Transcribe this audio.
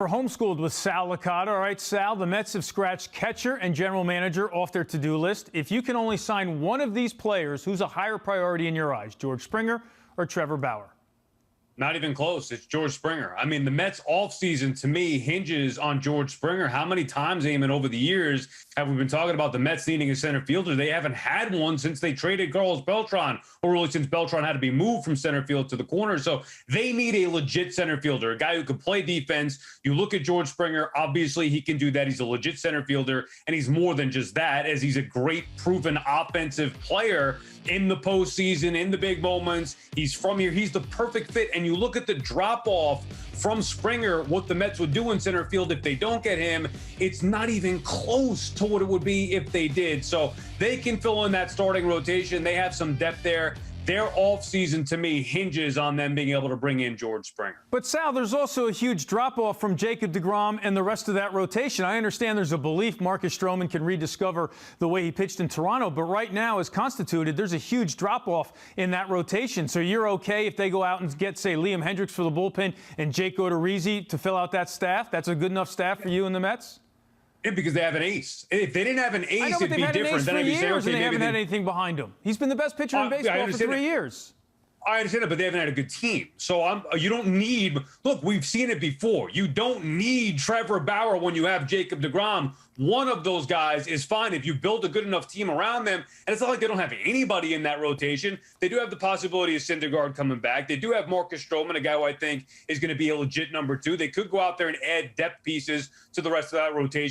We're homeschooled with Sal Licata. All right, Sal, the Mets have scratched catcher and general manager off their to-do list. If you can only sign one of these players, who's a higher priority in your eyes, George Springer or Trevor Bauer? Not even close. It's George Springer. I mean, the Mets offseason, to me, hinges on George Springer. How many times, Eamon, over the years have we been talking about the Mets needing a center fielder? They haven't had one since they traded Carlos Beltran, or really since Beltran had to be moved from center field to the corner. So they need a legit center fielder, a guy who can play defense. You look at George Springer, obviously he can do that. He's a legit center fielder, and he's more than just that, as he's a great, proven offensive player in the postseason, in the big moments. He's from here. He's the perfect fit. And you look at the drop-off from Springer, what the Mets would do in center field if they don't get him, it's not even close to what it would be if they did. So they can fill in that starting rotation. They have some depth there. Their offseason, to me, hinges on them being able to bring in George Springer. But, Sal, there's also a huge drop-off from Jacob deGrom and the rest of that rotation. I understand there's a belief Marcus Stroman can rediscover the way he pitched in Toronto, but right now, as constituted, there's a huge drop-off in that rotation. So you're okay if they go out and get, say, Liam Hendricks for the bullpen and Jake Odorizzi to fill out that staff? That's a good enough staff for you and the Mets? Yeah, because they have an ace. If they didn't have an ace, it'd be different. Then I'd be saying, okay, they haven't had anything behind him. He's been the best pitcher in baseball for 3 years. I understand it, but they haven't had a good team. So you don't need – look, we've seen it before. You don't need Trevor Bauer when you have Jacob deGrom. One of those guys is fine if you build a good enough team around them. And it's not like they don't have anybody in that rotation. They do have the possibility of Syndergaard coming back. They do have Marcus Stroman, a guy who I think is going to be a legit number 2. They could go out there and add depth pieces to the rest of that rotation.